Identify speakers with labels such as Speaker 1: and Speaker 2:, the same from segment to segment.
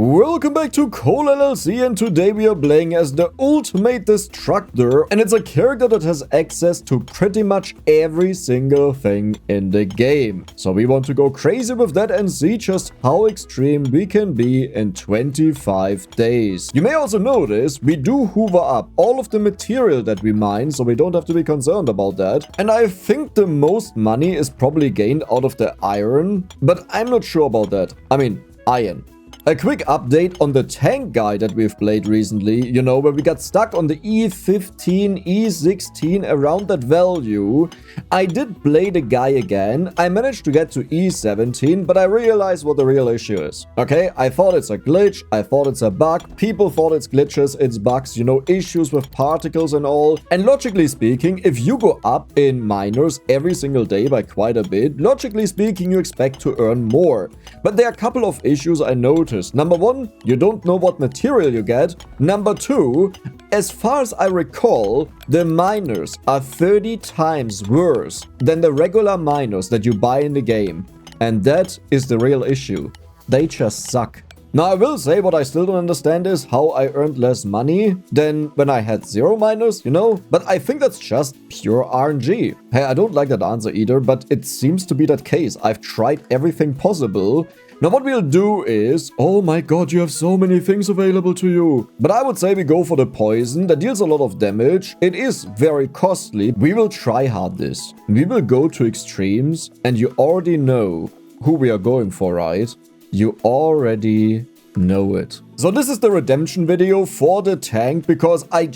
Speaker 1: Welcome back to CoalLLC, and today we are playing as the ultimate Destructor, and it's a character that has access to pretty much every single thing in the game. So we want to go crazy with that and see just how extreme we can be in 25 days. You may also notice we do hoover up all of the material that we mine, so we don't have to be concerned about that. And I think the most money is probably gained out of the iron, but I'm not sure about that. I mean, iron. A quick update on the tank guy that we've played recently, you know, where we got stuck on the E15, E16, around that value. I did play the guy again. I managed to get to E17, but I realized what the real issue is. Okay, I thought it's a glitch, I thought it's a bug, people thought it's glitches, it's bugs, you know, issues with particles and all. And logically speaking, if you go up in miners every single day by quite a bit, logically speaking, you expect to earn more. But there are a couple of issues I noticed. Number one, you don't know what material you get. Number two, as far as I recall, the miners are 30 times worse than the regular miners that you buy in the game. And that is the real issue. They just suck. Now, I will say what I still don't understand is how I earned less money than when I had 0 miners, you know? But I think that's just pure RNG. Hey, I don't like that answer either, but it seems to be that case. I've tried everything possible. Now what we'll do is, oh my god, you have so many things available to you. But I would say we go for the poison that deals a lot of damage. It is very costly. We will try hard this. We will go to extremes, and you already know who we are going for, right? You already know it. So this is the redemption video for the tank because I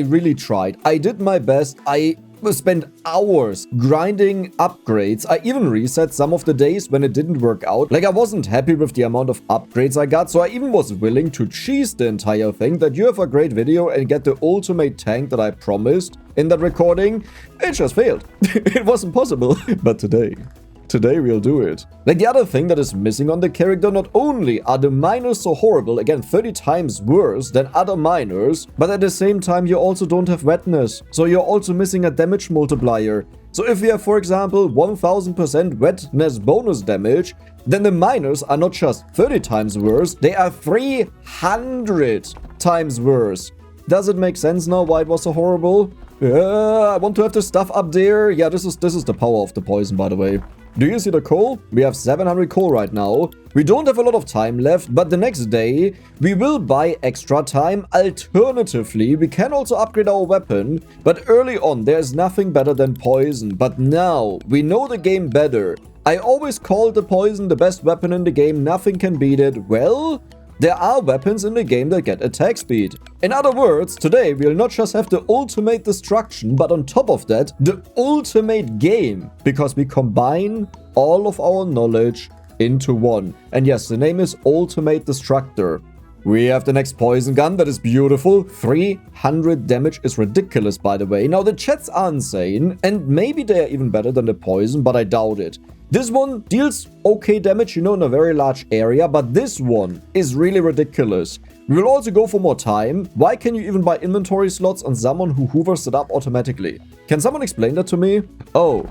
Speaker 1: really tried. I did my best. I spent hours grinding upgrades. I even reset some of the days when it didn't work out. Like, I wasn't happy with the amount of upgrades I got, so I even was willing to cheese the entire thing, that you have a great video and get the ultimate tank that I promised in that recording. It just failed. It wasn't possible. But Today we'll do it. Like, the other thing that is missing on the character, not only are the miners so horrible, again 30 times worse than other miners, but at the same time you also don't have wetness. So you're also missing a damage multiplier. So if we have, for example, 1000% wetness bonus damage, then the miners are not just 30 times worse, they are 300 times worse. Does it make sense now why it was so horrible? I want to have the stuff up there. Yeah, this is the power of the poison, by the way. Do you see the coal? We have 700 coal right now. We don't have a lot of time left, but the next day we will buy extra time. Alternatively, we can also upgrade our weapon, but early on there's nothing better than poison. But now we know the game better. I always called the poison the best weapon in the game. Nothing can beat it. Well, there are weapons in the game that get attack speed. In other words, today we'll not just have the ultimate destruction, but on top of that, the ultimate game. Because we combine all of our knowledge into one. And yes, the name is Ultimate Destructor. We have the next poison gun that is beautiful. 300 damage is ridiculous, by the way. Now, the chats are insane, and maybe they are even better than the poison, but I doubt it. This one deals okay damage, you know, in a very large area, but this one is really ridiculous. We will also go for more time. Why can you even buy inventory slots on someone who hoovers it up automatically? Can someone explain that to me? Oh,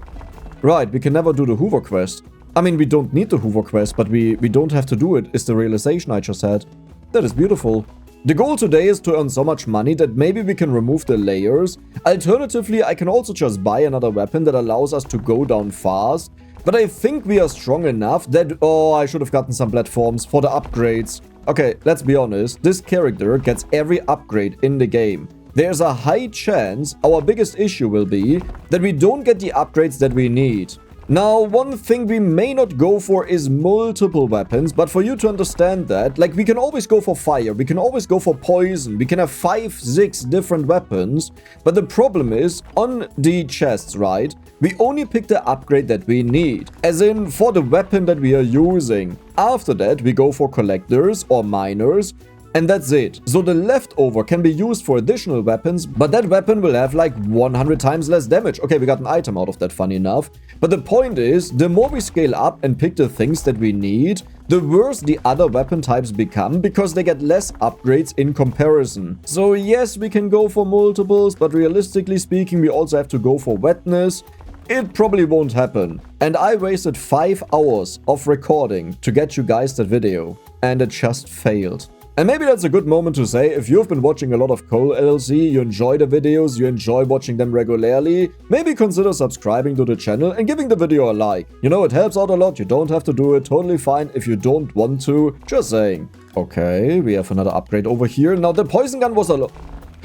Speaker 1: right, we can never do the hoover quest. I mean, we don't need the hoover quest, but we don't have to do it, is the realization I just had. That is beautiful. The goal today is to earn so much money that maybe we can remove the layers. Alternatively, I can also just buy another weapon that allows us to go down fast. But I think we are strong enough that... Oh, I should have gotten some platforms for the upgrades. Okay, let's be honest. This character gets every upgrade in the game. There's a high chance our biggest issue will be that we don't get the upgrades that we need. Now, one thing we may not go for is multiple weapons, but for you to understand that, like, we can always go for fire, we can always go for poison, we can have 5-6 different weapons, but the problem is, on the chests, right, we only pick the upgrade that we need, as in for the weapon that we are using. After that, we go for collectors or miners, and that's it. So the leftover can be used for additional weapons, but that weapon will have like 100 times less damage. Okay, we got an item out of that, funny enough. But the point is, the more we scale up and pick the things that we need, the worse the other weapon types become because they get less upgrades in comparison. So yes, we can go for multiples, but realistically speaking, we also have to go for wetness. it probably won't happen. And I wasted 5 hours of recording to get you guys that video. And it just failed. And maybe that's a good moment to say, if you've been watching a lot of CoalLLC, you enjoy the videos, you enjoy watching them regularly, maybe consider subscribing to the channel and giving the video a like. You know, it helps out a lot, you don't have to do it, totally fine if you don't want to, just saying. Okay, we have another upgrade over here. Now the poison gun was a lot...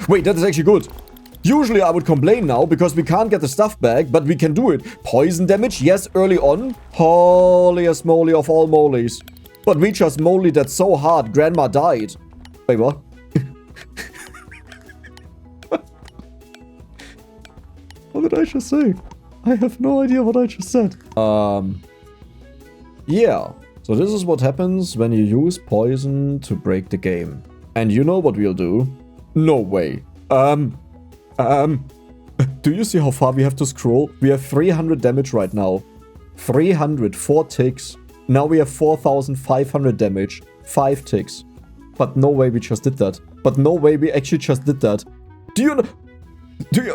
Speaker 1: Wait, that is actually good. Usually I would complain now because we can't get the stuff back, but we can do it. Poison damage, yes, early on. Holiest moly of all molies. But we just mollied that so hard, Grandma died. Wait, what? What did I just say? I have no idea what I just said. Yeah. So this is what happens when you use poison to break the game. And you know what we'll do? No way. Do you see how far we have to scroll? We have 300 damage right now. 300, 4 ticks. Now we have 4,500 damage. 5 ticks. But no way we just did that. But no way we actually just did that. Do you know... Do you...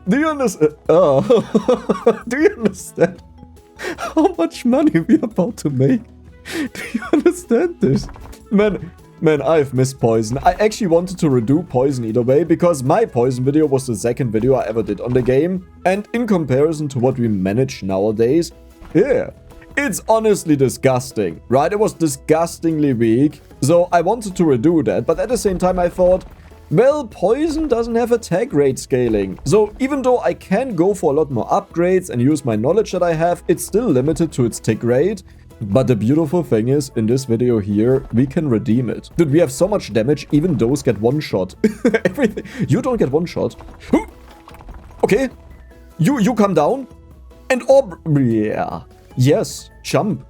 Speaker 1: do you understand? Oh. Do you understand how much money we're about to make? Do you understand this? Man, I've missed poison. I actually wanted to redo poison either way because my poison video was the second video I ever did on the game. And in comparison to what we manage nowadays, yeah, it's honestly disgusting, right? It was disgustingly weak. So I wanted to redo that, but at the same time I thought, well, poison doesn't have attack rate scaling. So even though I can go for a lot more upgrades and use my knowledge that I have, it's still limited to its tick rate. But the beautiful thing is, in this video here, we can redeem it. Dude, we have so much damage, even those get one shot. Everything. You don't get one shot. Okay. You come down. And yeah. Yes. Jump.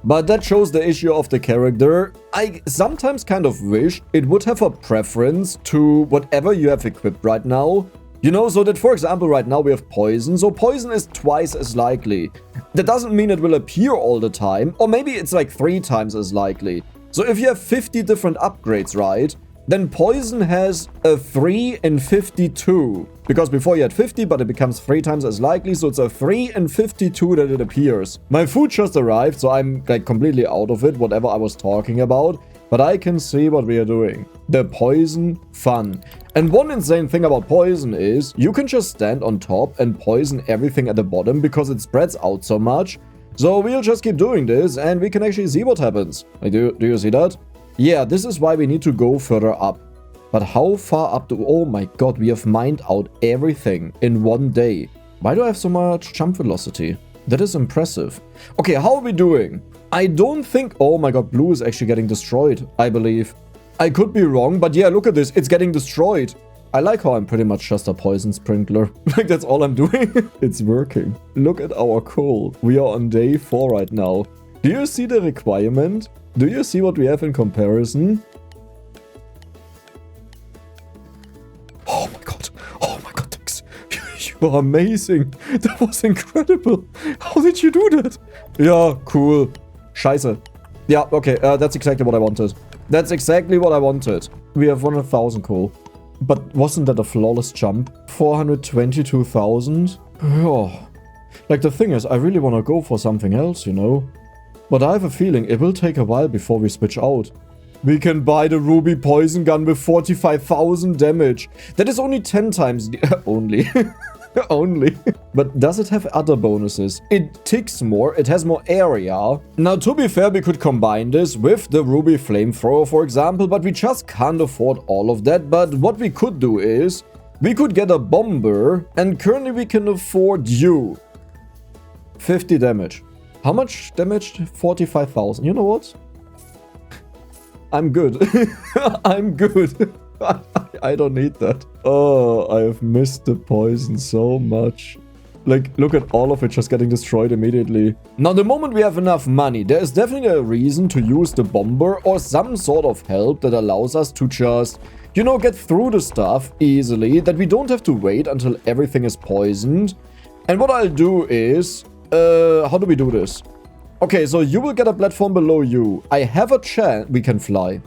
Speaker 1: But that shows the issue of the character. I sometimes kind of wish it would have a preference to whatever you have equipped right now. You know, so that for example right now we have poison, so poison is twice as likely. That doesn't mean it will appear all the time, or maybe it's like 3 times as likely. So if you have 50 different upgrades, right, then poison has a 3 in 52. Because before you had 50, but it becomes 3 times as likely, so it's a 3 in 52 that it appears. My food just arrived, so I'm like completely out of it, whatever I was talking about. But I can see what we are doing. The poison fun. And one insane thing about poison is you can just stand on top and poison everything at the bottom because it spreads out so much. So we'll just keep doing this and we can actually see what happens. Like, do you see that? Yeah, this is why we need to go further up. But how far up do... Oh my god, we have mined out everything in one day. Why do I have so much jump velocity? That is impressive. Okay, how are we doing? I don't think... Oh my god, blue is actually getting destroyed, I believe. I could be wrong, but yeah, look at this. It's getting destroyed. I like how I'm pretty much just a poison sprinkler. Like, that's all I'm doing. It's working. Look at our coal. We are on day 4 right now. Do you see the requirement? Do you see what we have in comparison? Oh my god. Oh my god, Dex. You are amazing. That was incredible. How did you do that? Yeah, cool. Scheiße. Yeah, okay, that's exactly what I wanted. That's exactly what I wanted. We have 100,000 coal. But wasn't that a flawless jump? 422,000? Oh. Like, the thing is, I really want to go for something else, you know? But I have a feeling it will take a while before we switch out. We can buy the ruby poison gun with 45,000 damage. That is only 10 times the... only. Only. But does it have other bonuses? It ticks more, it has more area. Now, to be fair, we could combine this with the ruby flamethrower, for example, but we just can't afford all of that. But what we could do is, we could get a bomber, and currently we can afford you. 50 damage. How much damage? 45,000. You know what? I'm good. I'm good. I don't need that. Oh, I have missed the poison so much. Like, look at all of it just getting destroyed immediately. Now, the moment we have enough money, there is definitely a reason to use the bomber or some sort of help that allows us to just, you know, get through the stuff easily, that we don't have to wait until everything is poisoned. And what I'll do is, how do we do this? Okay, so you will get a platform below you. I have a chance. We can fly.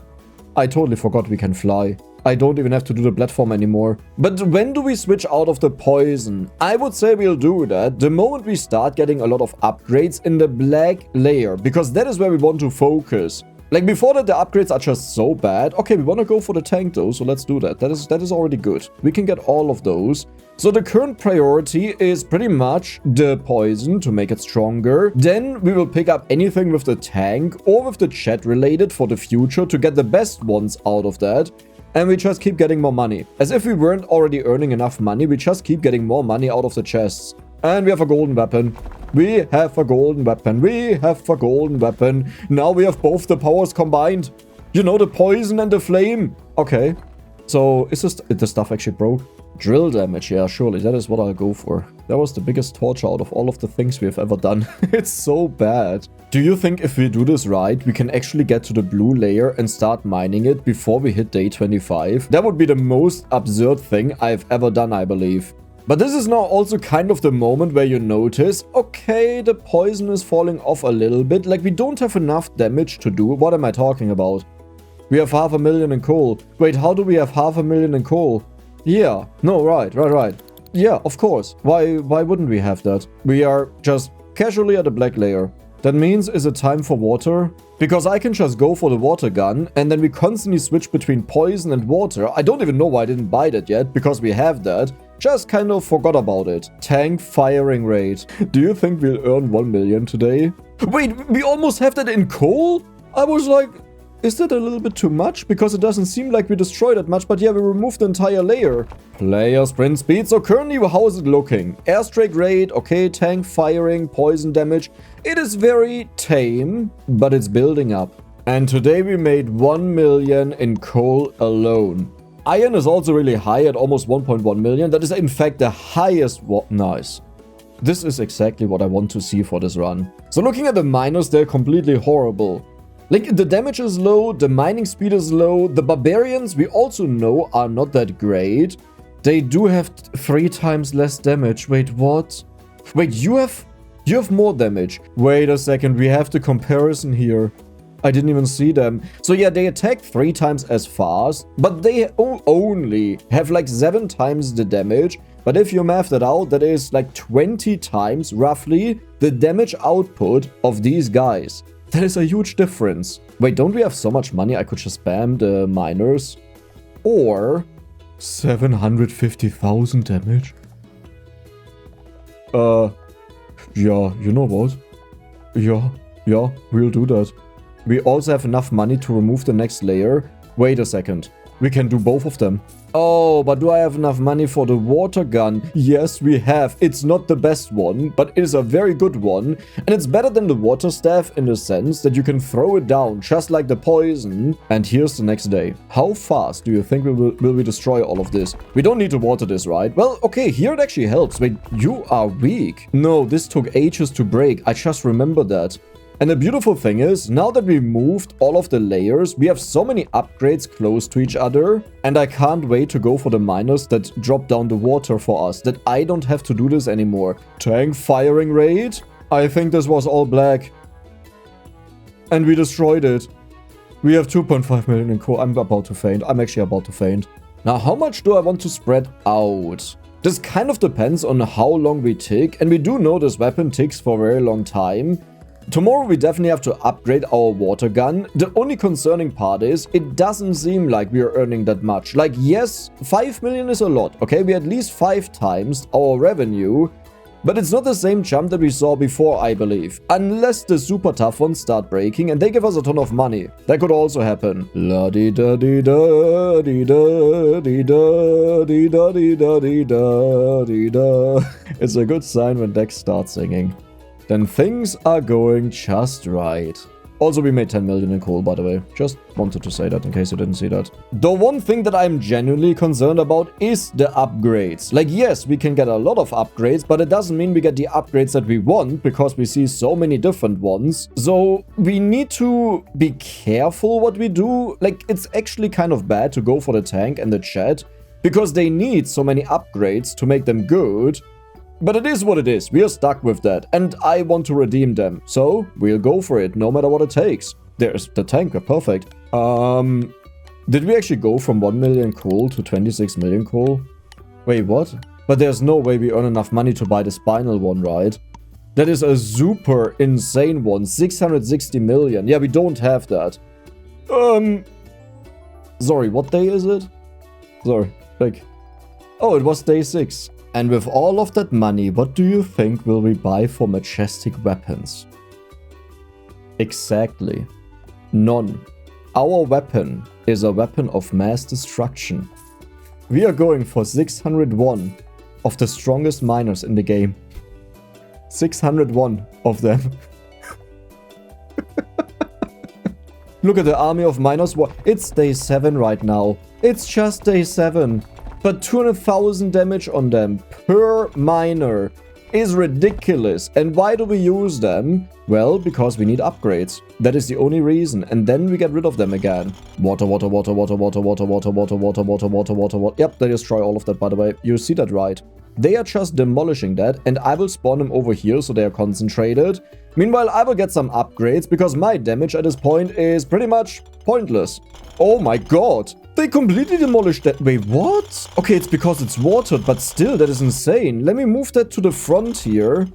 Speaker 1: I totally forgot we can fly. I don't even have to do the platform anymore. But when do we switch out of the poison? I would say we'll do that the moment we start getting a lot of upgrades in the black layer, because that is where we want to focus. Like before that, the upgrades are just so bad. Okay, we want to go for the tank though, so let's do that. That is already good. We can get all of those. So the current priority is pretty much the poison to make it stronger. Then we will pick up anything with the tank or with the chat related for the future to get the best ones out of that. And we just keep getting more money. As if we weren't already earning enough money, we just keep getting more money out of the chests. And we have a golden weapon. We have a golden weapon. We have a golden weapon. Now we have both the powers combined. You know, the poison and the flame. Okay. So, is the stuff actually broke? Drill damage, yeah, surely. That is what I'll go for. That was the biggest torture out of all of the things we have ever done. It's so bad. Do you think if we do this right, we can actually get to the blue layer and start mining it before we hit day 25? That would be the most absurd thing I've ever done, I believe. But this is now also kind of the moment where you notice, okay, the poison is falling off a little bit. Like, we don't have enough damage to do. What am I talking about? We have 500,000 in coal. Wait, how do we have 500,000 in coal? Yeah. No, right. Yeah, of course. Why wouldn't we have that? We are just casually at the black layer. That means, is it time for water? Because I can just go for the water gun, and then we constantly switch between poison and water. I don't even know why I didn't buy that yet, because we have that. Just kind of forgot about it. Tank firing rate. Do you think we'll earn 1 million today? Wait, we almost have that in coal? I was like, is that a little bit too much? Because it doesn't seem like we destroyed that much, but yeah, we removed the entire layer. Player sprint speed. So currently, how is it looking? Airstrike rate, okay, tank firing, poison damage. It is very tame, but it's building up. And today we made 1 million in coal alone. Iron is also really high at almost 1.1 million. That is in fact the highest. Nice. This is exactly what I want to see for this run. So looking at the miners, they're completely horrible. Like, the damage is low, the mining speed is low, the barbarians we also know are not that great. They do have 3 times less damage. Wait, what? Wait, you have more damage. Wait a second, we have the comparison here. I didn't even see them. So yeah, they attack 3 times as fast, but they only have like 7 times the damage. But if you math that out, that is like 20 times roughly the damage output of these guys. That is a huge difference. Wait, don't we have so much money I could just spam the miners? Or 750,000 damage? Yeah, you know what? Yeah, we'll do that. We also have enough money to remove the next layer. Wait a second. We can do both of them. Oh, but do I have enough money for the water gun? Yes, we have. It's not the best one, but it is a very good one. And it's better than the water staff in the sense that you can throw it down just like the poison. And here's the next day. How fast do you think will we destroy all of this? We don't need to water this, right? Well, okay, here it actually helps. Wait, you are weak. No, this took ages to break. I just remember that. And the beautiful thing is, now that we moved all of the layers, we have so many upgrades close to each other. And I can't wait to go for the miners that drop down the water for us, that I don't have to do this anymore. Tank firing rate? I think this was all black. And we destroyed it. We have 2.5 million in coal. I'm about to faint. I'm actually about to faint. Now, how much do I want to spread out? This kind of depends on how long we tick. And we do know this weapon ticks for a very long time. Tomorrow we definitely have to upgrade our water gun. The only concerning part is, it doesn't seem like we are earning that much. Like, yes, 5 million is a lot, okay? We at least 5 times our revenue. But it's not the same jump that we saw before, I believe. Unless the super tough ones start breaking and they give us a ton of money. That could also happen. La di da di da di da di da di da di da di da di da. It's a good sign when Dex starts singing. Then things are going just right. Also, we made 10 million in coal, by the way. Just wanted to say that in case you didn't see that. The one thing that I'm genuinely concerned about is the upgrades. Like, yes, we can get a lot of upgrades, but it doesn't mean we get the upgrades that we want because we see so many different ones. So we need to be careful what we do. Like, it's actually kind of bad to go for the tank and the chat because they need so many upgrades to make them good. But it is what it is. We are stuck with that. And I want to redeem them. So we'll go for it no matter what it takes. There's the tank. Perfect. Did we actually go from 1 million coal to 26 million coal? Wait, what? But there's no way we earn enough money to buy the spinal one, right? That is a super insane one. 660 million. Yeah, we don't have that. Sorry, what day is it? Sorry, like... Oh, it was day 6. And with all of that money, what do you think will we buy for majestic weapons? Exactly. None. Our weapon is a weapon of mass destruction. We are going for 601 of the strongest miners in the game. 601 of them. Look at the army of miners. It's day 7 right now. It's just day 7. But 200,000 damage on them per miner is ridiculous. And why do we use them? Well, because we need upgrades. That is the only reason. And then we get rid of them again. Water, water, water, water, water, water, water, water, water, water, water, water, water. Yep, they destroy all of that, by the way. You see that right. They are just demolishing that, and I will spawn them over here so they are concentrated. Meanwhile, I will get some upgrades because my damage at this point is pretty much pointless. Oh my god. They completely demolished that. Wait, what? Okay, it's because it's watered, but still, that is insane. Let me move that to the front here.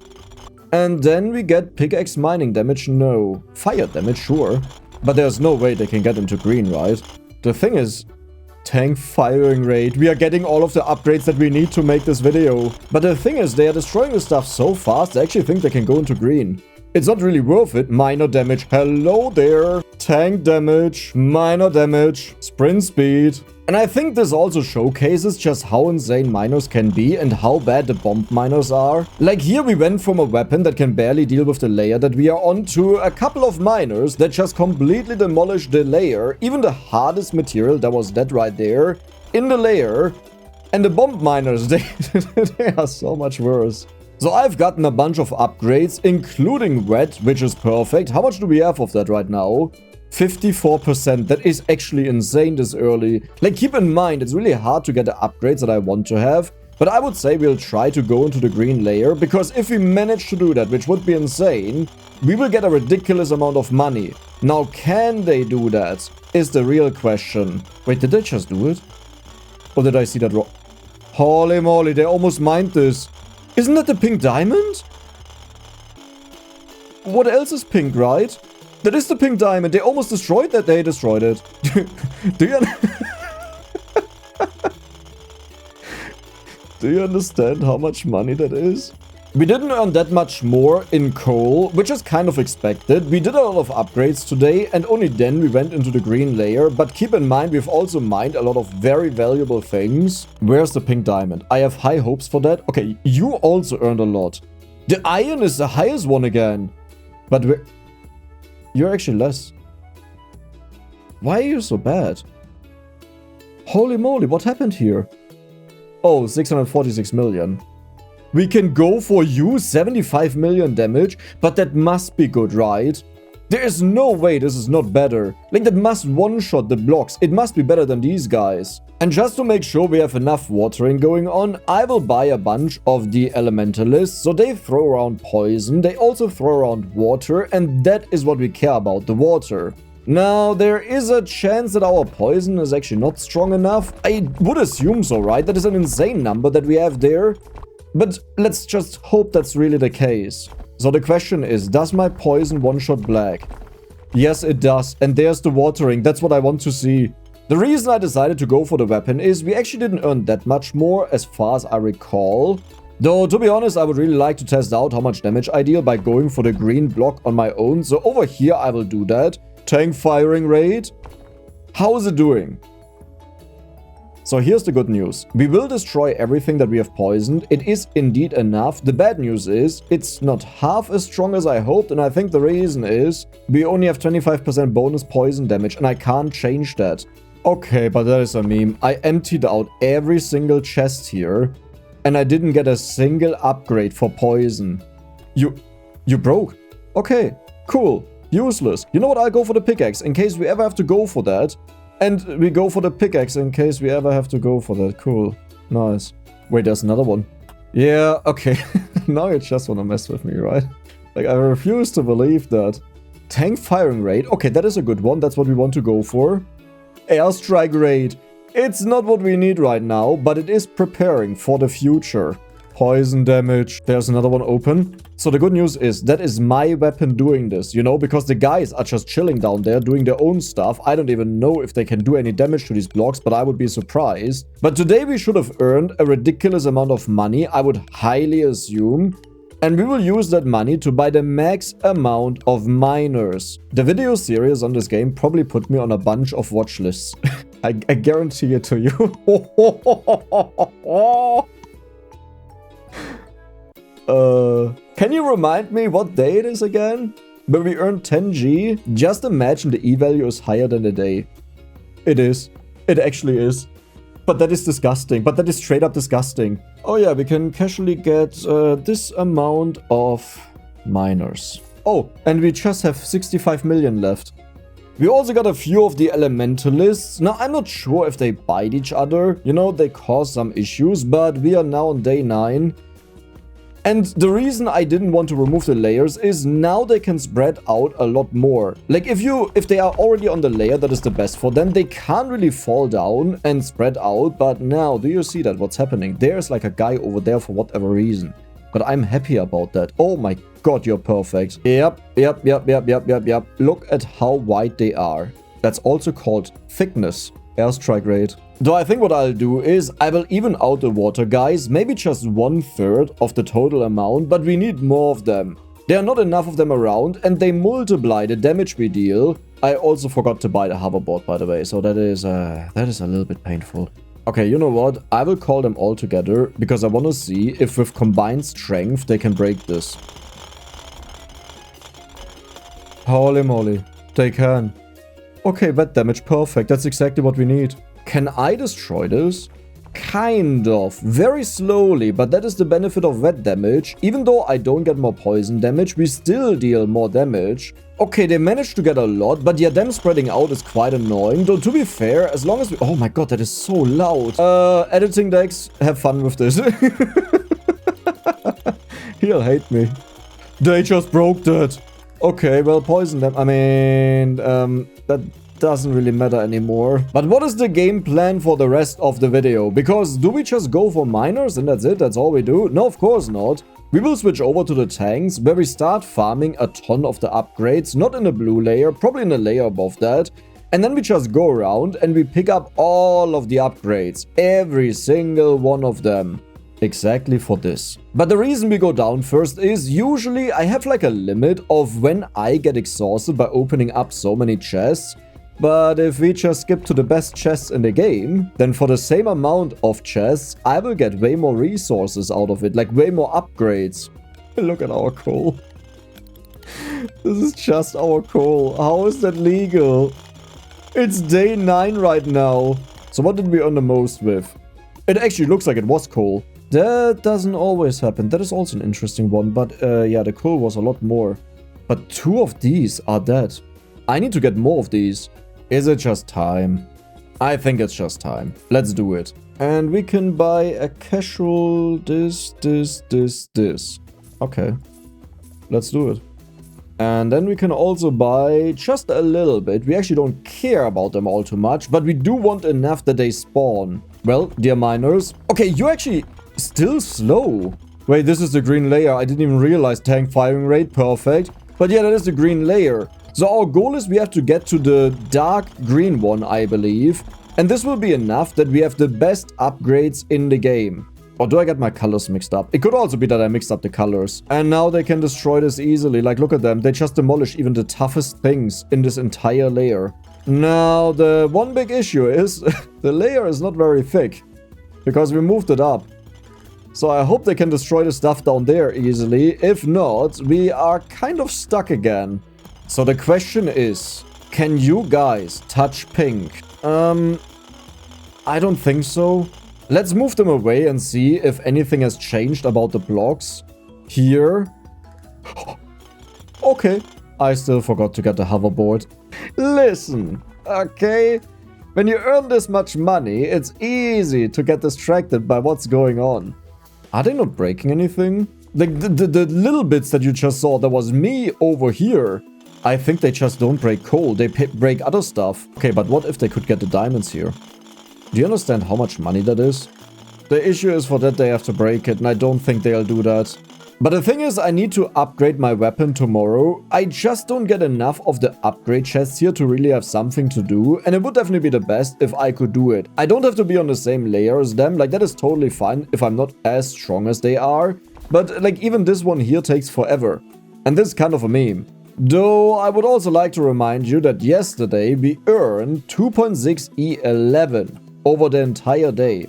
Speaker 1: And then we get pickaxe mining damage. No. Fire damage, sure. But there's no way they can get into green, right? The thing is, tank firing rate. We are getting all of the upgrades that we need to make this video. But the thing is, they are destroying the stuff so fast, I actually think they can go into green. It's not really worth it. Minor damage. Hello there. Tank damage. Minor damage. Sprint speed. And I think this also showcases just how insane miners can be and how bad the bomb miners are. Like here we went from a weapon that can barely deal with the layer that we are on to a couple of miners that just completely demolished the layer. Even the hardest material that was dead right there in the layer. And the bomb miners, they are so much worse. So I've gotten a bunch of upgrades, including wet, which is perfect. How much do we have of that right now? 54%. That is actually insane this early. Like, keep in mind, it's really hard to get the upgrades that I want to have. But I would say we'll try to go into the green layer, because if we manage to do that, which would be insane, we will get a ridiculous amount of money. Now, can they do that? Is the real question. Wait, did they just do it? Or did I see that wrong? Holy moly, they almost mined this. Isn't that the pink diamond? What else is pink, right? That is the pink diamond. They almost destroyed that. They destroyed it. Do you understand how much money that is? We didn't earn that much more in coal, which is kind of expected. We did a lot of upgrades today, and only then we went into the green layer. But keep in mind, we've also mined a lot of very valuable things. Where's the pink diamond? I have high hopes for that. Okay, you also earned a lot. The iron is the highest one again. But you're actually less. Why are you so bad? Holy moly, what happened here? Oh, 646 million. We can go for you 75 million damage, but that must be good, right? There is no way this is not better. Like, that must one-shot the blocks. It must be better than these guys. And just to make sure we have enough watering going on, I will buy a bunch of the elementalists. So they throw around poison, they also throw around water, and that is what we care about, the water. Now, there is a chance that our poison is actually not strong enough. I would assume so, right? That is an insane number that we have there. But let's just hope that's really the case. So the question is, does my poison one-shot black? Yes, it does. And there's the watering. That's what I want to see. The reason I decided to go for the weapon is we actually didn't earn that much more as far as I recall. Though, to be honest, I would really like to test out how much damage I deal by going for the green block on my own. So over here, I will do that. Tank firing rate. How is it doing? So here's the good news. We will destroy everything that we have poisoned. It is indeed enough. The bad news is it's not half as strong as I hoped, and I think the reason is we only have 25% bonus poison damage, and I can't change that. Okay, but that is a meme. I emptied out every single chest here, and I didn't get a single upgrade for poison. You broke? Okay, cool. Useless. You know what? I'll go for the pickaxe in case we ever have to go for that. And we go for the pickaxe in case we ever have to go for that. Cool. Nice. Wait, there's another one. Yeah, okay. Now you just want to mess with me, right? Like, I refuse to believe that. Tank firing rate. Okay, that is a good one. That's what we want to go for. Airstrike rate. It's not what we need right now, but it is preparing for the future. Poison damage. There's another one open. So the good news is that is my weapon doing this, you know, because the guys are just chilling down there doing their own stuff. I don't even know if they can do any damage to these blocks, but I would be surprised. But today we should have earned a ridiculous amount of money, I would highly assume. And we will use that money to buy the max amount of miners. The video series on this game probably put me on a bunch of watch lists. I guarantee it to you. Can you remind me what day it is again? Where we earned 10G? Just imagine the E-value is higher than the day. It is. It actually is. But that is disgusting. But that is straight up disgusting. Oh yeah, we can casually get this amount of miners. Oh, and we just have 65 million left. We also got a few of the elementalists. Now, I'm not sure if they bite each other. You know, they cause some issues, but we are now on day 9. And the reason I didn't want to remove the layers is now they can spread out a lot more. Like if they are already on the layer that is the best for them, they can't really fall down and spread out. But now, do you see that? What's happening? There's like a guy over there for whatever reason. But I'm happy about that. Oh my god, you're perfect. Yep. Look at how wide they are. That's also called thickness. Airstrike rate. Though I think what I'll do is I will even out the water guys, maybe just 1/3 of the total amount, but we need more of them. There are not enough of them around and they multiply the damage we deal. I also forgot to buy the hoverboard, by the way, so that is a little bit painful. Okay, you know what? I will call them all together because I want to see if with combined strength they can break this. Holy moly, they can. Okay, that damage, perfect. That's exactly what we need. Can I destroy this? Kind of. Very slowly, but that is the benefit of that damage. Even though I don't get more poison damage, we still deal more damage. Okay, they managed to get a lot, but yeah, them spreading out is quite annoying. Though, to be fair, as long as we... Oh my god, that is so loud. Editing decks, have fun with this. He'll hate me. They just broke that. Okay, well, poison them. I mean, that doesn't really matter anymore. But what is the game plan for the rest of the video? Because do we just go for miners and that's it? That's all we do? No, of course not. We will switch over to the tanks where we start farming a ton of the upgrades, not in a blue layer, probably in a layer above that. And then we just go around and we pick up all of the upgrades, every single one of them. Exactly for this. But the reason we go down first is usually I have like a limit of when I get exhausted by opening up so many chests. But if we just skip to the best chests in the game, then for the same amount of chests, I will get way more resources out of it, like way more upgrades. Look at our coal. This is just our coal. How is that legal? It's day 9 right now. So what did we earn the most with? It actually looks like it was coal. That doesn't always happen. That is also an interesting one. But yeah, the coal was a lot more. But 2 of these are dead. I need to get more of these. Is it just time? I think it's just time. Let's do it. And we can buy a casual this. Okay. Let's do it. And then we can also buy just a little bit. We actually don't care about them all too much, but we do want enough that they spawn. Well, dear miners. Okay, you're actually still slow. Wait, this is the green layer. I didn't even realize tank firing rate. Perfect. But yeah, that is the green layer. So our goal is we have to get to the dark green one, I believe. And this will be enough that we have the best upgrades in the game. Or do I get my colors mixed up? It could also be that I mixed up the colors. And now they can destroy this easily. Like, look at them. They just demolish even the toughest things in this entire layer. Now, the one big issue is the layer is not very thick. Because we moved it up. So I hope they can destroy the stuff down there easily. If not, we are kind of stuck again. So the question is, can you guys touch pink? I don't think so. Let's move them away and see if anything has changed about the blocks. Here. Okay. I still forgot to get the hoverboard. Listen, okay? When you earn this much money, it's easy to get distracted by what's going on. Are they not breaking anything? The little bits that you just saw, that was me over here. I think they just don't break coal. They break other stuff. Okay, but what if they could get the diamonds here? Do you understand how much money that is? The issue is for that they have to break it, and I don't think they'll do that. But the thing is, I need to upgrade my weapon tomorrow. I just don't get enough of the upgrade chests here to really have something to do. And it would definitely be the best if I could do it. I don't have to be on the same layer as them. Like, that is totally fine if I'm not as strong as they are. But, like, even this one here takes forever. And this is kind of a meme. Though, I would also like to remind you that yesterday we earned 2.6 E11 over the entire day.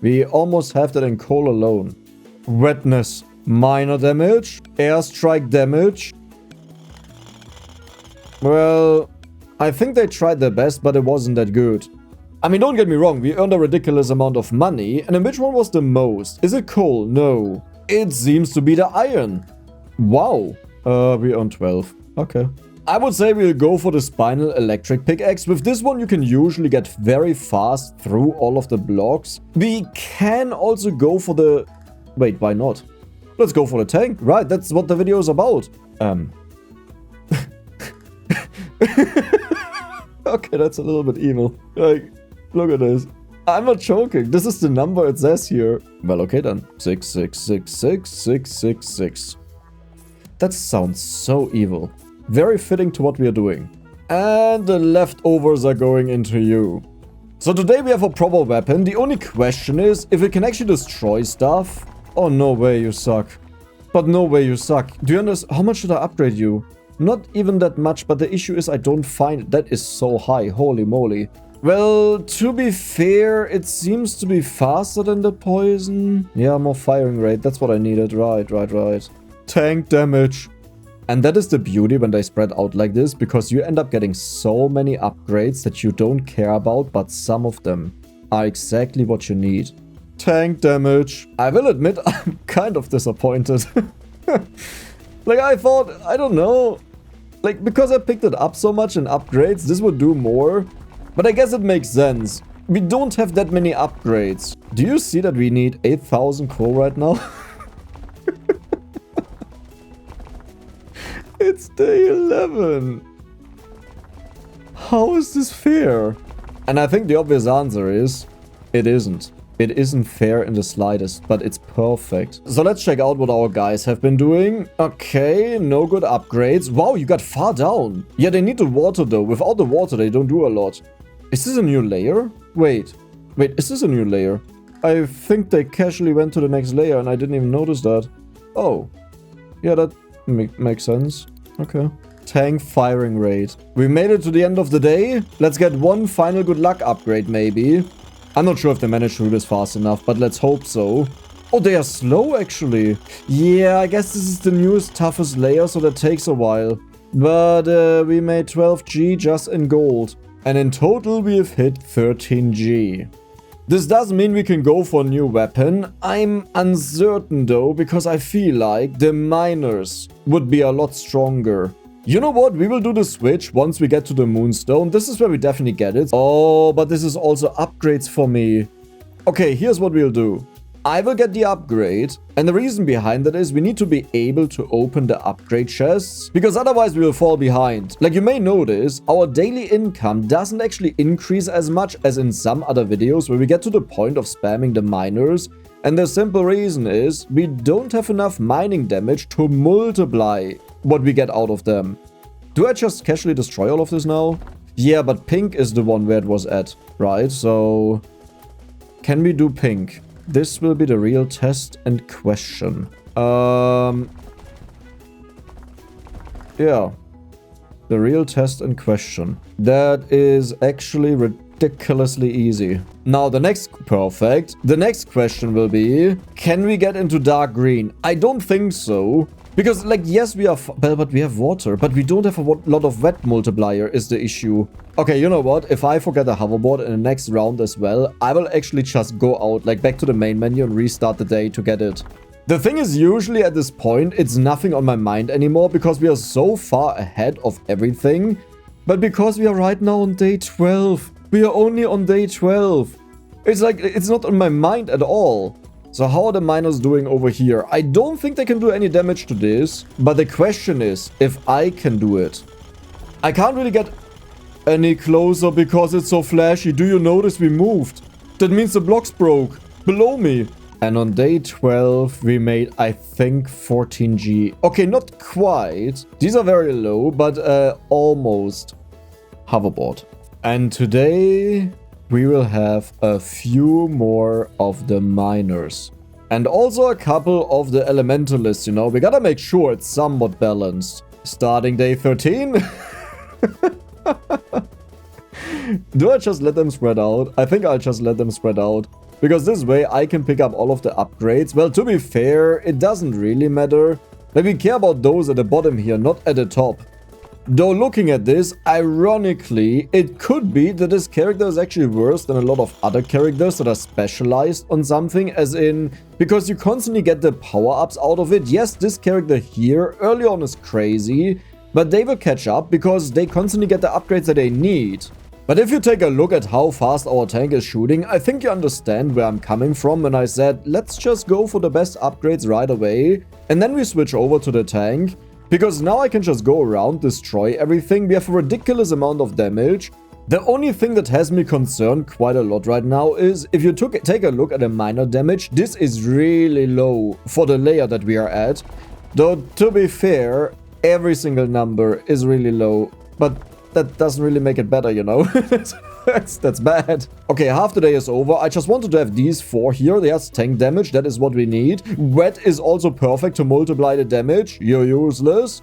Speaker 1: We almost have that in coal alone. Wetness. Minor damage, airstrike damage. Well, I think they tried their best, but it wasn't that good. I mean, don't get me wrong, we earned a ridiculous amount of money, and then which one was the most? Is it coal? No. It seems to be the iron. Wow. We earned 12. Okay. I would say we'll go for the spinal electric pickaxe. With this one, you can usually get very fast through all of the blocks. We can also go for the... Wait, why not? Let's go for the tank. Right, that's what the video is about. Okay, that's a little bit evil. Like, look at this. I'm not joking. This is the number it says here. Well, okay then. 6666666. That sounds so evil. Very fitting to what we are doing. And the leftovers are going into you. So today we have a proper weapon. The only question is if it can actually destroy stuff. Oh, no way you suck. But no way you suck. Do you understand? How much should I upgrade you? Not even that much, but the issue is I don't find it. That is so high. Holy moly. Well, to be fair, it seems to be faster than the poison. Yeah, more firing rate. That's what I needed. Right. Tank damage. And that is the beauty when they spread out like this, because you end up getting so many upgrades that you don't care about, but some of them are exactly what you need. Tank damage. I will admit, I'm kind of disappointed. Like, I thought, I don't know. Like, because I picked it up so much in upgrades, this would do more. But I guess it makes sense. We don't have that many upgrades. Do you see that we need 8,000 coal right now? It's day 11. How is this fair? And I think the obvious answer is, it isn't. It isn't fair in the slightest, but it's perfect. So let's check out what our guys have been doing. Okay, no good upgrades. Wow, you got far down. Yeah, they need the water though. Without the water, they don't do a lot. Is this a new layer? Wait, is this a new layer? I think they casually went to the next layer and I didn't even notice that. Oh, yeah, that makes sense. Okay. Tank firing rate. We made it to the end of the day. Let's get one final good luck upgrade maybe. I'm not sure if they managed to do this fast enough, but let's hope so. Oh, they are slow actually. Yeah, I guess this is the newest, toughest layer, so that takes a while. But we made 12G just in gold. And in total, we have hit 13G. This does mean we can go for a new weapon. I'm uncertain though, because I feel like the miners would be a lot stronger. You know what? We will do the switch once we get to the Moonstone. This is where we definitely get it. Oh, but this is also upgrades for me. Okay, here's what we'll do. I will get the upgrade. And the reason behind that is we need to be able to open the upgrade chests, because otherwise we will fall behind. Like you may notice, our daily income doesn't actually increase as much as in some other videos where we get to the point of spamming the miners. And the simple reason is we don't have enough mining damage to multiply what we get out of them. Do I just casually destroy all of this now? Yeah, but pink is the one where it was at, right? So can we do pink? This will be the real test and question. Yeah. The real test and question. That is actually ridiculously easy. Now the next perfect. The next question will be, can we get into dark green? I don't think so. Because, like, yes, we are... Well, but we have water. But we don't have a lot of wet multiplier is the issue. Okay, you know what? If I forget the hoverboard in the next round as well, I will actually just go out, like, back to the main menu and restart the day to get it. The thing is, usually at this point, it's nothing on my mind anymore because we are so far ahead of everything. But because we are right now on day 12, we are only on day 12. It's like, it's not on my mind at all. So how are the miners doing over here? I don't think they can do any damage to this. But the question is, if I can do it. I can't really get any closer because it's so flashy. Do you notice we moved? That means the blocks broke below me. And on day 12, we made, I think, 14G. Okay, not quite. These are very low, but almost hoverboard. And today, we will have a few more of the miners. And also a couple of the elementalists, you know. We gotta make sure it's somewhat balanced. Starting day 13. Do I just let them spread out? I think I'll just let them spread out. Because this way I can pick up all of the upgrades. Well, to be fair, it doesn't really matter. Like, we care about those at the bottom here, not at the top. Though looking at this, ironically, it could be that this character is actually worse than a lot of other characters that are specialized on something, as in, because you constantly get the power-ups out of it. Yes, this character here early on is crazy, but they will catch up because they constantly get the upgrades that they need. But if you take a look at how fast our tank is shooting, I think you understand where I'm coming from when I said, let's just go for the best upgrades right away, and then we switch over to the tank. Because now I can just go around, destroy everything. We have a ridiculous amount of damage. The only thing that has me concerned quite a lot right now is if you take a look at the miner damage, this is really low for the layer that we are at. Though, to be fair, every single number is really low. But that doesn't really make it better, you know? That's bad. Okay, half the day is over. I just wanted to have these 4 here. There's tank damage. That is what we need. Wet is also perfect to multiply the damage. You're useless.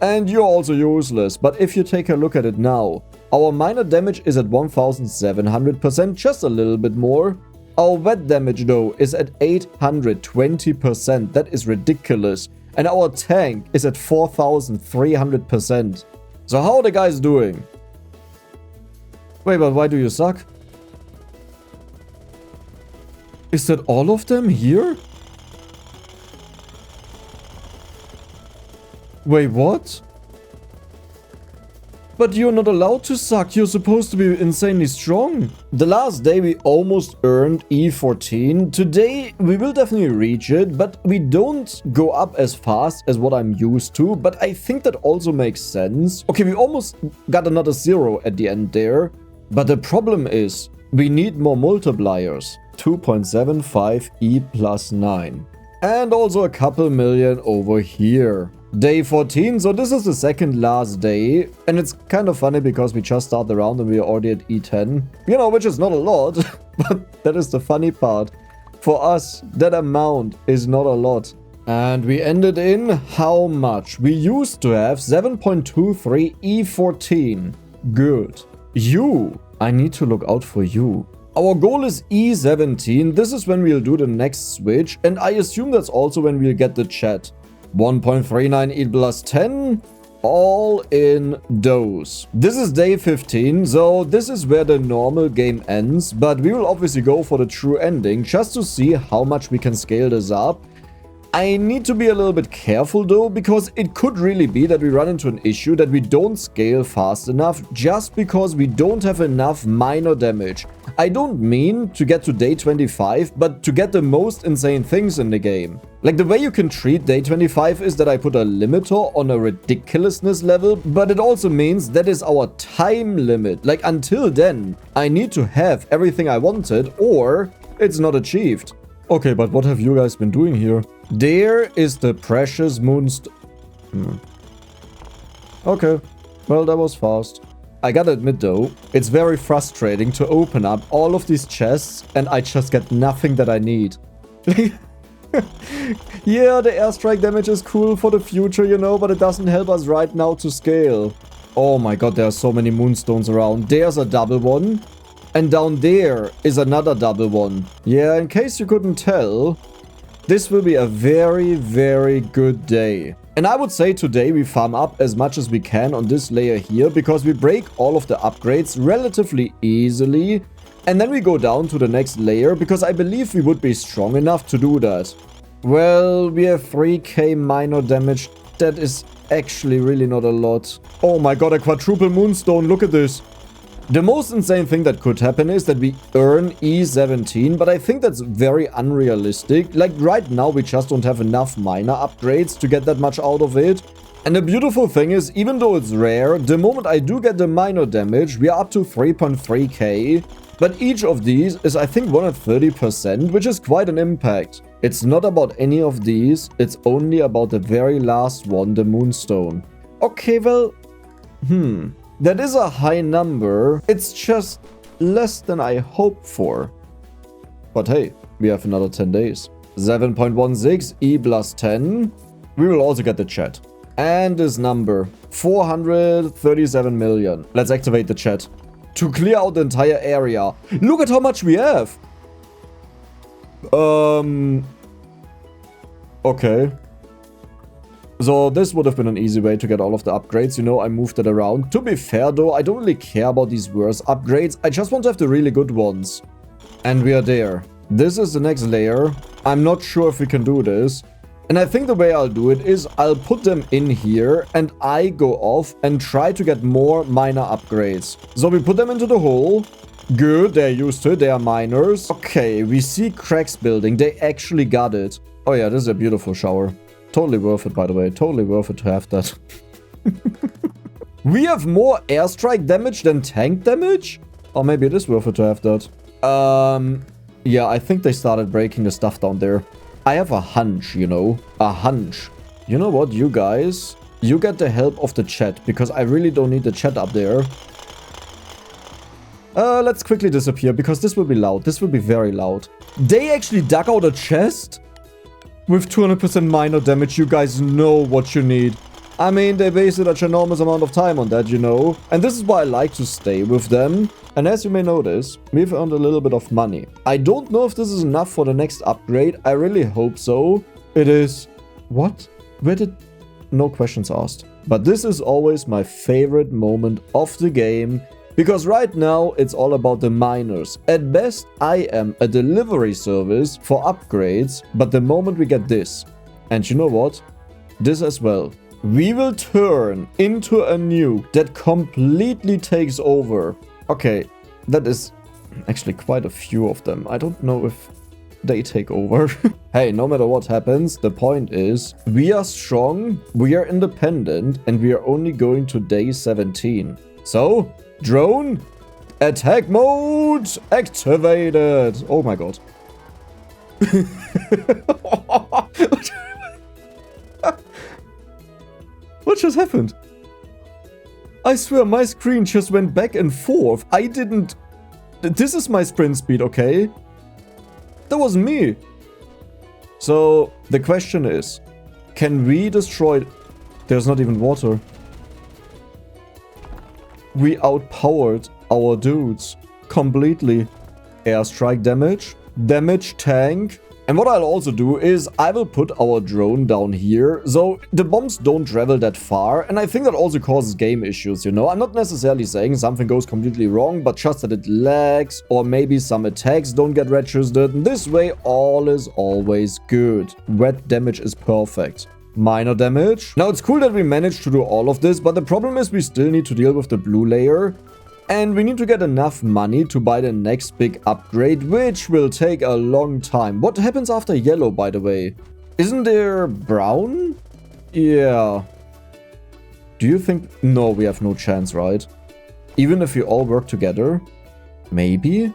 Speaker 1: And you're also useless. But if you take a look at it now, our minor damage is at 1700%, just a little bit more. Our wet damage, though, is at 820%. That is ridiculous. And our tank is at 4300%. So how are the guys doing? Wait, but why do you suck? Is that all of them here? Wait, what? But you're not allowed to suck. You're supposed to be insanely strong. The last day we almost earned E14. Today we will definitely reach it, but we don't go up as fast as what I'm used to. But I think that also makes sense. Okay, we almost got another 0 at the end there. But the problem is, we need more multipliers. 2.75 E plus 9. And also a couple million over here. Day 14, so this is the second last day. And it's kind of funny because we just started the round and we are already at E10. You know, which is not a lot, but that is the funny part. For us, that amount is not a lot. And we ended in how much? We used to have 7.23 E14. Good. I need to look out for you. Our goal is E17. This is when we'll do the next switch. And I assume that's also when we'll get the chat. 1.39 E plus 10. All in dose. This is day 15. So this is where the normal game ends. But we will obviously go for the true ending just to see how much we can scale this up. I need to be a little bit careful though, because it could really be that we run into an issue that we don't scale fast enough just because we don't have enough minor damage. I don't mean to get to day 25, but to get the most insane things in the game. Like, the way you can treat day 25 is that I put a limiter on a ridiculousness level, but it also means that is our time limit. Like, until then, I need to have everything I wanted or it's not achieved. Okay, but what have you guys been doing here? There is the precious Moonstone. Okay, well, that was fast. I gotta admit though, it's very frustrating to open up all of these chests and I just get nothing that I need. Yeah, the airstrike damage is cool for the future, you know, but it doesn't help us right now to scale. Oh my god, there are so many Moonstones around. There's a double one. And down there is another double one. Yeah, in case you couldn't tell, this will be a very, very good day. And I would say today we farm up as much as we can on this layer here, because we break all of the upgrades relatively easily. And then we go down to the next layer, because I believe we would be strong enough to do that. Well, we have 3k minor damage. That is actually really not a lot. Oh my god, a quadruple Moonstone, look at this. The most insane thing that could happen is that we earn E17, but I think that's very unrealistic. Like, right now we just don't have enough minor upgrades to get that much out of it. And the beautiful thing is, even though it's rare, the moment I do get the minor damage, we are up to 3.3k. But each of these is, I think, 130%, which is quite an impact. It's not about any of these, it's only about the very last one, the Moonstone. Okay, well, that is a high number. It's just less than I hoped for. But hey, we have another 10 days. 7.16, E plus 10. We will also get the chat. And this number, 437 million. Let's activate the chat to clear out the entire area. Look at how much we have. Okay. So this would have been an easy way to get all of the upgrades. You know, I moved it around. To be fair though, I don't really care about these worse upgrades. I just want to have the really good ones. And we are there. This is the next layer. I'm not sure if we can do this. And I think the way I'll do it is I'll put them in here and I go off and try to get more minor upgrades. So we put them into the hole. Good, they're used to it. They are miners. Okay, we see cracks building. They actually got it. Oh yeah, this is a beautiful shower. Totally worth it, by the way. Totally worth it to have that. We have more airstrike damage than tank damage? Or maybe it is worth it to have that. Yeah, I think they started breaking the stuff down there. I have a hunch, you know. A hunch. You know what, you guys? You get the help of the chat, because I really don't need the chat up there. Let's quickly disappear, because this will be loud. This will be very loud. They actually dug out a chest? With 200% minor damage, you guys know what you need. I mean, they wasted an enormous amount of time on that, you know. And this is why I like to stay with them. And as you may notice, we've earned a little bit of money. I don't know if this is enough for the next upgrade. I really hope so. It is. What? Where did... No questions asked. But this is always my favorite moment of the game. Because right now, it's all about the miners. At best, I am a delivery service for upgrades. But the moment we get this, and you know what? This as well. We will turn into a nuke that completely takes over. Okay, that is actually quite a few of them. I don't know if they take over. Hey, no matter what happens, the point is, we are strong, we are independent, and we are only going to day 17. So... drone, attack mode activated. Oh my god. What just happened? I swear my screen just went back and forth. I didn't... This is my sprint speed, okay? That wasn't me. So, the question is, can we destroy... There's not even water. We outpowered our dudes completely. Airstrike damage, damage tank. And what I'll also do is I will put our drone down here. So the bombs don't travel that far. And I think that also causes game issues, you know. I'm not necessarily saying something goes completely wrong, but just that it lags or maybe some attacks don't get registered. And this way all is always good. Wet damage is perfect. Minor damage. Now it's cool that we managed to do all of this, but the problem is we still need to deal with the blue layer. And we need to get enough money to buy the next big upgrade, which will take a long time. What happens after yellow, by the way? Isn't there brown? Yeah. Do you think... No, we have no chance, right? Even if we all work together? Maybe?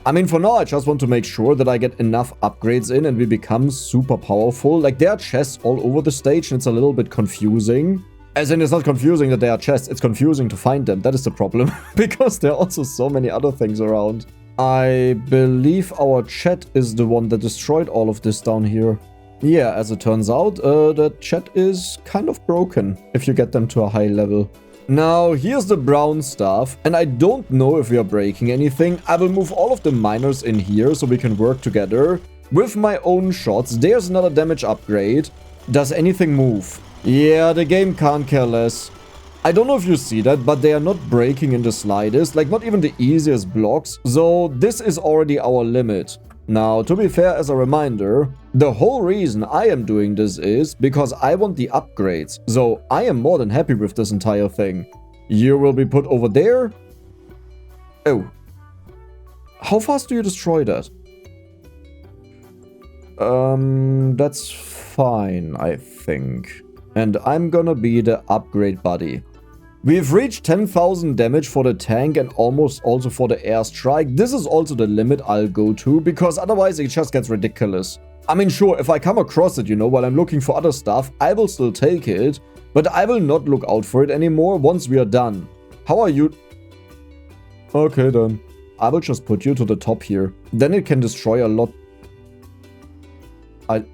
Speaker 1: I mean, for now, I just want to make sure that I get enough upgrades in and we become super powerful. Like, there are chests all over the stage and it's a little bit confusing. As in, it's not confusing that there are chests, it's confusing to find them. That is the problem. Because there are also so many other things around. I believe our chat is the one that destroyed all of this down here. Yeah, as it turns out, the chat is kind of broken if you get them to a high level. Now, here's the brown stuff, and I don't know if we are breaking anything. I will move all of the miners in here so we can work together. With my own shots, there's another damage upgrade. Does anything move? Yeah, the game can't care less. I don't know if you see that, but they are not breaking in the slightest, like not even the easiest blocks. So this is already our limit. Now, to be fair, as a reminder, the whole reason I am doing this is because I want the upgrades. So I am more than happy with this entire thing. You will be put over there. Oh. How fast do you destroy that? That's fine, I think. And I'm gonna be the upgrade buddy. We've reached 10,000 damage for the tank and almost also for the airstrike. This is also the limit I'll go to, because otherwise it just gets ridiculous. I mean, sure, if I come across it, you know, while I'm looking for other stuff, I will still take it, but I will not look out for it anymore once we are done. How are you? Okay, then. I will just put you to the top here. Then it can destroy a lot. I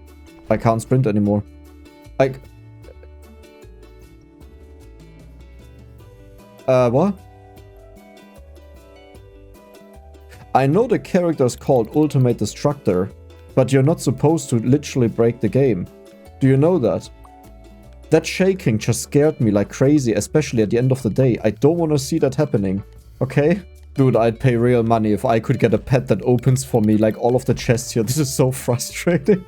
Speaker 1: can't sprint anymore. What? I know the character is called Ultimate Destructor, but you're not supposed to literally break the game. Do you know that? That shaking just scared me like crazy, especially at the end of the day. I don't want to see that happening, okay? Dude, I'd pay real money if I could get a pet that opens for me like all of the chests here. This is so frustrating.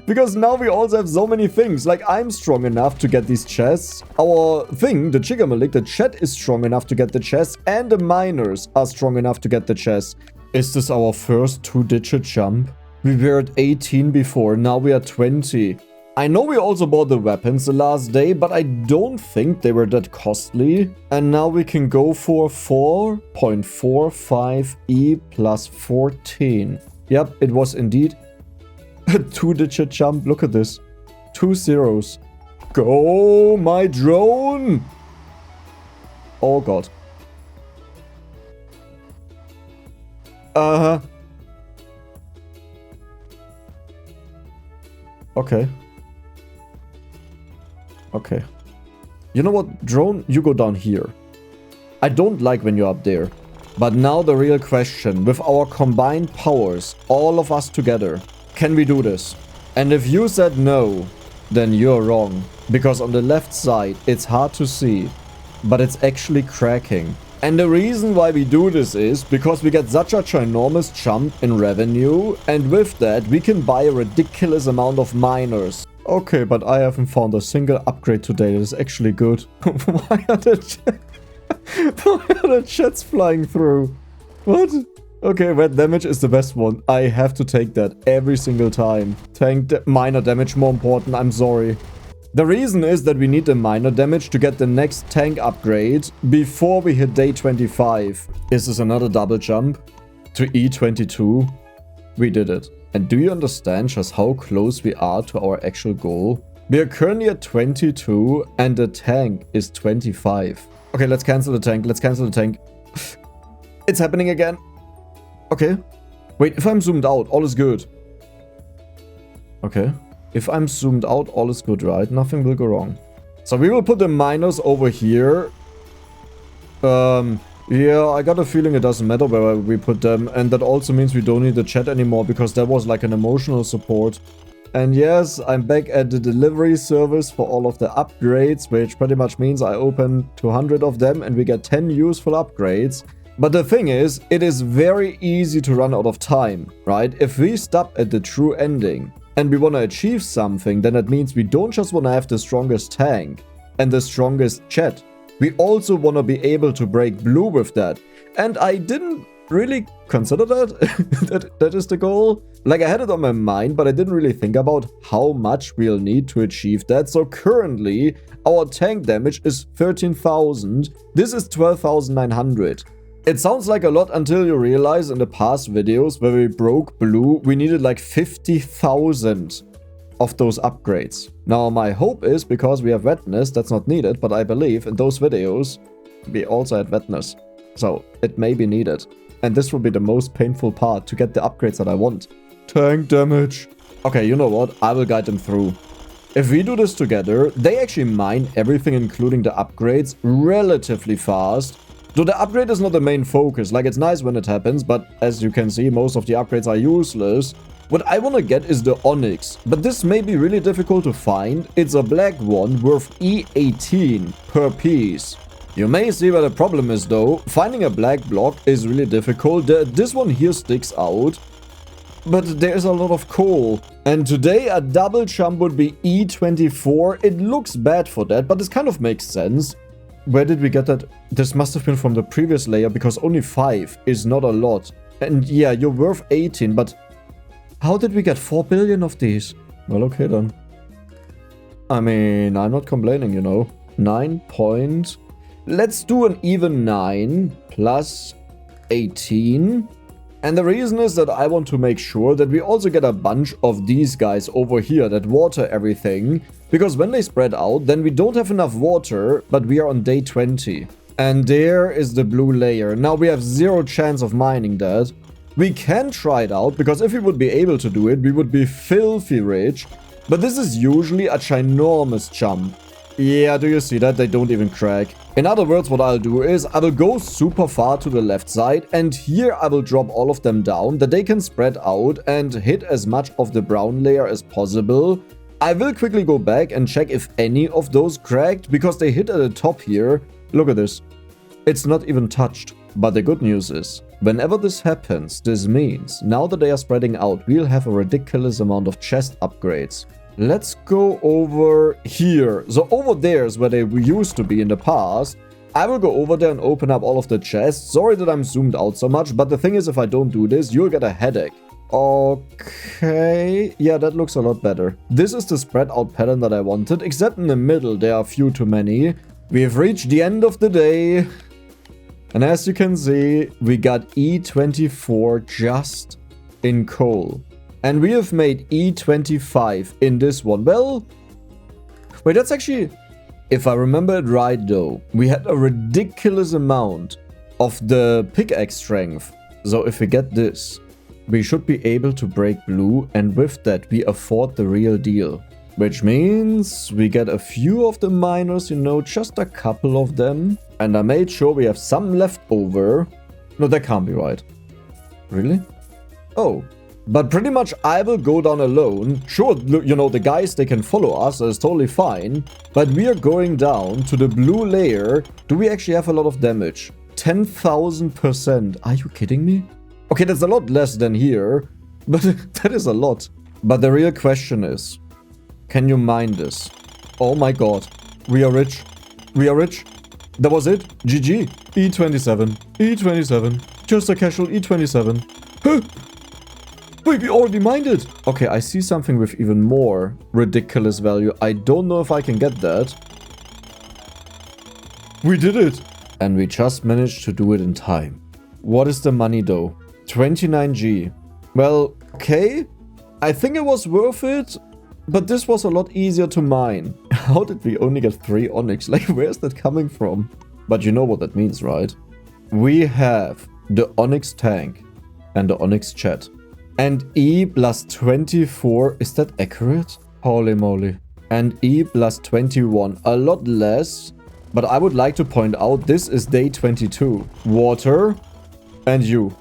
Speaker 1: Because now we also have so many things. Like, I'm strong enough to get these chests. Our thing, the Chigamalik, the chat is strong enough to get the chests. And the miners are strong enough to get the chests. Is this our first 2-digit jump? We were at 18 before, now we are 20. I know we also bought the weapons the last day, but I don't think they were that costly. And now we can go for 4.45E plus 14. Yep, it was indeed a 2-digit jump. Look at this. 2 zeros. Go, my drone! Oh god. Okay. Okay. You know what, drone? You go down here. I don't like when you're up there. But now the real question. With our combined powers, all of us together, can we do this? And if you said no, then you're wrong. Because on the left side, it's hard to see. But it's actually cracking. And the reason why we do this is because we get such a ginormous jump in revenue. And with that, we can buy a ridiculous amount of miners. Okay, but I haven't found a single upgrade today that is actually good. Why are the jets flying through? What? Okay, red damage is the best one. I have to take that every single time. Tank minor damage more important, I'm sorry. The reason is that we need the minor damage to get the next tank upgrade before we hit day 25. Is this another double jump to E22? We did it. And do you understand just how close we are to our actual goal? We are currently at 22 and the tank is 25. Okay, let's cancel the tank. Let's cancel the tank. It's happening again. Okay. Wait, if I'm zoomed out, all is good. Okay. If I'm zoomed out, all is good, right? Nothing will go wrong. So we will put the miners over here. Yeah, I got a feeling it doesn't matter where we put them. And that also means we don't need the chat anymore, because that was like an emotional support. And yes, I'm back at the delivery service for all of the upgrades, which pretty much means I open 200 of them and we get 10 useful upgrades. But the thing is, it is very easy to run out of time, right? If we stop at the true ending and we want to achieve something, then that means we don't just want to have the strongest tank and the strongest chat. We also want to be able to break blue with that. And I didn't really consider that. that is the goal. Like, I had it on my mind, but I didn't really think about how much we'll need to achieve that. So currently, our tank damage is 13,000. This is 12,900. It sounds like a lot until you realize in the past videos where we broke blue, we needed like 50,000 of those upgrades. Now my hope is, because we have wetness, that's not needed, but I believe in those videos we also had wetness. So it may be needed. And this will be the most painful part, to get the upgrades that I want. Tank damage. Okay, you know what? I will guide them through. If we do this together, they actually mine everything including the upgrades relatively fast. Though the upgrade is not the main focus. Like, it's nice when it happens, but as you can see, most of the upgrades are useless. What I want to get is the Onyx, but this may be really difficult to find. It's a black one worth E18 per piece. You may see where the problem is though. Finding a black block is really difficult. This one here sticks out, but there's a lot of coal. And today a double jump would be E24. It looks bad for that, but this kind of makes sense. Where did we get that? This must have been from the previous layer, because only 5 is not a lot. And yeah, you're worth 18, but how did we get 4 billion of these? Well, okay then. I mean, I'm not complaining, you know. 9 point... Let's do an even 9 plus 18. And the reason is that I want to make sure that we also get a bunch of these guys over here that water everything. Because when they spread out, then we don't have enough water, but we are on day 20. And there is the blue layer. Now we have 0 chance of mining that. We can try it out, because if we would be able to do it, we would be filthy rich. But this is usually a ginormous jump. Yeah, do you see that? They don't even crack. In other words, what I'll do is I will go super far to the left side, and here I will drop all of them down that they can spread out and hit as much of the brown layer as possible. I will quickly go back and check if any of those cracked, because they hit at the top here. Look at this. It's not even touched. But the good news is, whenever this happens, this means now that they are spreading out, we'll have a ridiculous amount of chest upgrades. Let's go over here. So over there is where they used to be in the past. I will go over there and open up all of the chests. Sorry that I'm zoomed out so much, but the thing is, if I don't do this, you'll get a headache. Okay, yeah, that looks a lot better. This is the spread out pattern that I wanted, except in the middle there are a few too many. We have reached the end of the day. And as you can see, we got E24 just in coal. And we have made E25 in this one. Well, wait, that's actually... If I remember it right though, we had a ridiculous amount of the pickaxe strength. So if we get this, we should be able to break blue, and with that we afford the real deal. Which means we get a few of the miners, you know, just a couple of them. And I made sure we have some left over. No, that can't be right. Really? Oh. But pretty much I will go down alone. Sure, you know, the guys, they can follow us, that's totally fine. But we are going down to the blue layer. Do we actually have a lot of damage? 10,000%. Are you kidding me? Okay, that's a lot less than here. But that is a lot. But the real question is, can you mine this? Oh my god. We are rich. We are rich. That was it. GG. E27. E27. Just a casual E27. Huh? Wait, we already mined it. Okay, I see something with even more ridiculous value. I don't know if I can get that. We did it. And we just managed to do it in time. What is the money though? 29G. Well, okay. I think it was worth it. But this was a lot easier to mine. How did we only get 3 onyx? Like, where's that coming from? But you know what that means, right? We have the onyx tank and the onyx chat. And E plus 24, is that accurate? Holy moly. And E plus 21, a lot less. But I would like to point out, this is day 22. Water and you.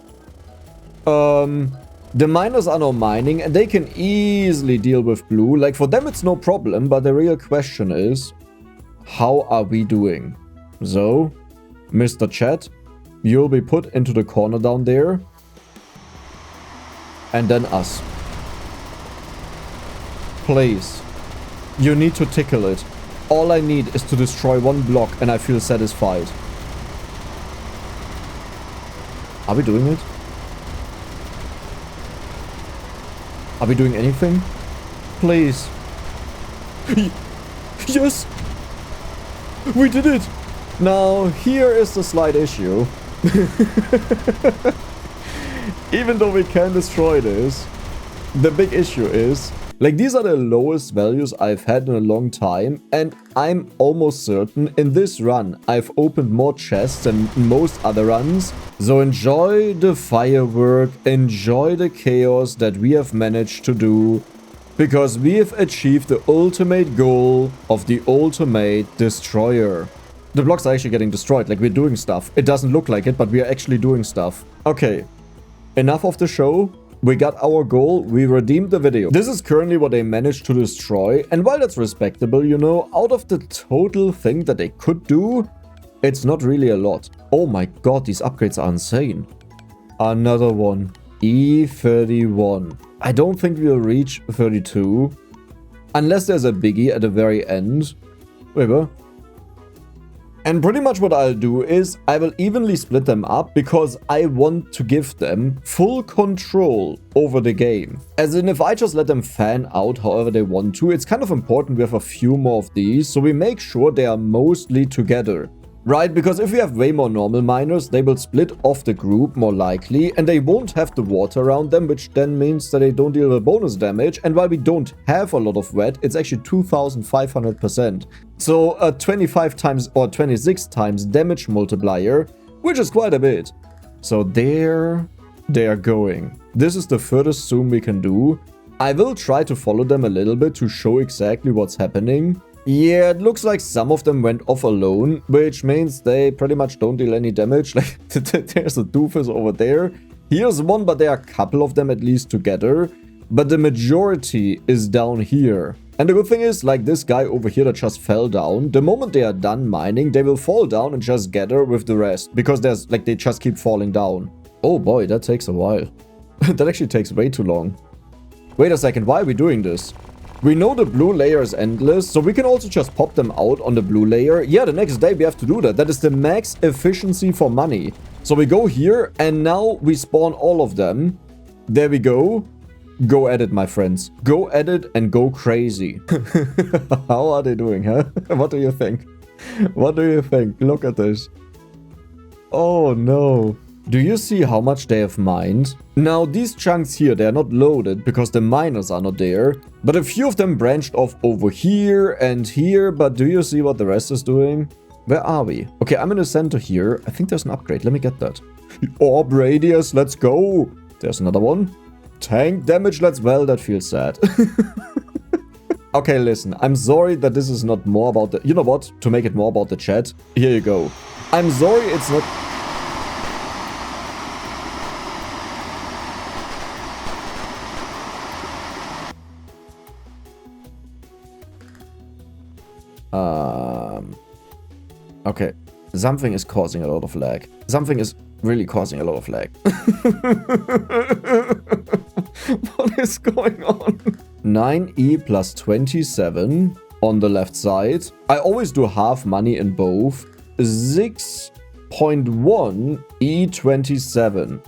Speaker 1: The miners are now mining and they can easily deal with blue. Like, for them it's no problem, but the real question is, how are we doing? So, Mr. Chat, you'll be put into the corner down there. And then us. Please. You need to tickle it. All I need is to destroy 1 block and I feel satisfied. Are we doing it? Are we doing anything? Please. Yes! We did it! Now, here is the slight issue. Even though we can destroy this, the big issue is, like, these are the lowest values I've had in a long time, and I'm almost certain in this run I've opened more chests than most other runs. So enjoy the firework, enjoy the chaos that we have managed to do, because we have achieved the ultimate goal of the ultimate destroyer. The blocks are actually getting destroyed, like, we're doing stuff. It doesn't look like it, but we are actually doing stuff. Okay. Enough of the show. We got our goal. We redeemed the video. This is currently what they managed to destroy. And while that's respectable, you know, out of the total thing that they could do, it's not really a lot. Oh my god, these upgrades are insane. Another one. E31. I don't think we'll reach 32. Unless there's a biggie at the very end. Wait, what? And pretty much what I'll do is I will evenly split them up because I want to give them full control over the game. As in, if I just let them fan out however they want to, it's kind of important we have a few more of these so we make sure they are mostly together. Right, because if we have way more normal miners, they will split off the group more likely, and they won't have the water around them, which then means that they don't deal with bonus damage. And while we don't have a lot of wet, it's actually 2500%. So a 25 times or 26 times damage multiplier, which is quite a bit. So there they are going. This is the furthest zoom we can do. I will try to follow them a little bit to show exactly what's happening. Yeah, it looks like some of them went off alone, which means they pretty much don't deal any damage. Like, there's a doofus over there. Here's one, but there are a couple of them at least together. But the majority is down here. And the good thing is, like this guy over here that just fell down, the moment they are done mining, they will fall down and just gather with the rest. Because there's, like, they just keep falling down. Oh boy, that takes a while. That actually takes way too long. Wait a second, why are we doing this? We know the blue layer is endless, so we can also just pop them out on the blue layer. Yeah, the next day we have to do that. That is the max efficiency for money. So we go here, and now we spawn all of them. There we go. Go at it, my friends. Go at it and go crazy. How are they doing, huh? What do you think? What do you think? Look at this. Oh, no. Do you see how much they have mined? Now, these chunks here, they are not loaded because the miners are not there. But a few of them branched off over here and here. But do you see what the rest is doing? Where are we? Okay, I'm in the center here. I think there's an upgrade. Let me get that. Orb radius, let's go. There's another one. Tank damage, well, that feels sad. Okay, listen. I'm sorry that this is not more about the... You know what? To make it more about the chat, here you go. I'm sorry it's not... Okay, something is causing a lot of lag. Something is really causing a lot of lag. What is going on? 9E plus 27 on the left side. I always do half money in both. 6.1 E27.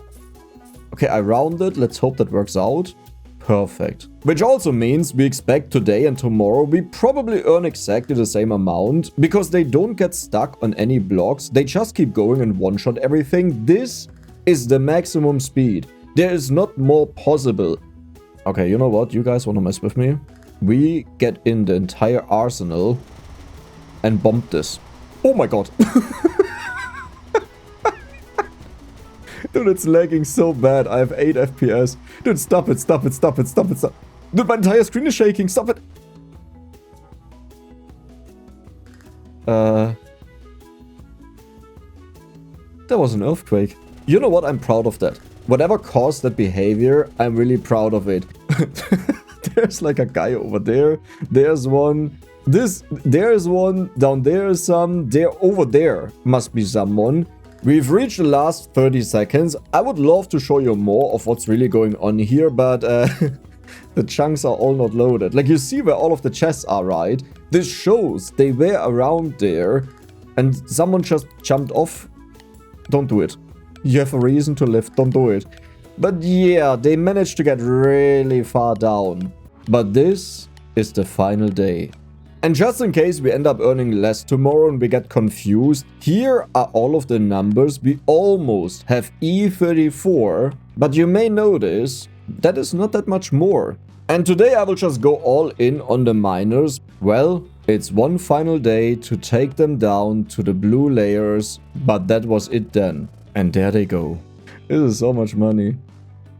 Speaker 1: Okay, I rounded. Let's hope that works out. Perfect. Which also means we expect today and tomorrow we probably earn exactly the same amount because they don't get stuck on any blocks. They just keep going and one-shot everything. This is the maximum speed. There is not more possible. Okay, you know what? You guys want to mess with me? We get in the entire arsenal and bomb this. Oh my god. Dude, it's lagging so bad. I have 8 FPS. Dude, stop it, stop it, stop it, stop it, stop. Dude, my entire screen is shaking. Stop it. That was an earthquake. You know what? I'm proud of that. Whatever caused that behavior, I'm really proud of it. There's like a guy over there. There's one. There's one. Down there is some. There, over there must be someone. We've reached the last 30 seconds. I would love to show you more of what's really going on here, but the chunks are all not loaded. Like, you see where all of the chests are, right? This shows they were around there and someone just jumped off. Don't do it. You have a reason to live. Don't do it. But yeah, they managed to get really far down. But this is the final day. And just in case we end up earning less tomorrow and we get confused, here are all of the numbers. We almost have E34, but you may notice that is not that much more. And today I will just go all in on the miners. Well, it's one final day to take them down to the blue layers, but that was it then. And there they go. This is so much money.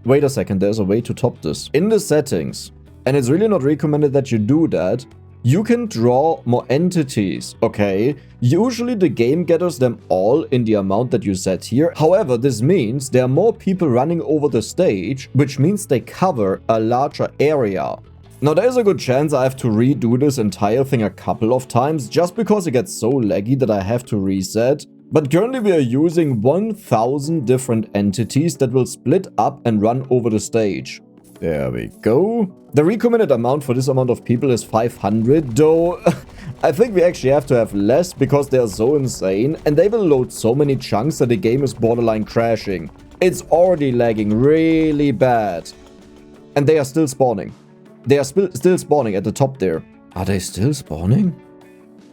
Speaker 1: Wait a second, there's a way to top this. In the settings, and it's really not recommended that you do that, you can draw more entities, okay? Usually the game gathers them all in the amount that you set here. However, this means there are more people running over the stage, which means they cover a larger area. Now, there's a good chance I have to redo this entire thing a couple of times just because it gets so laggy that I have to reset. But currently we are using 1000 different entities that will split up and run over the stage. There we go. The recommended amount for this amount of people is 500, though I think we actually have to have less because they are so insane and they will load so many chunks that the game is borderline crashing. It's already lagging really bad. And they are still spawning. They are still spawning at the top there. Are they still spawning?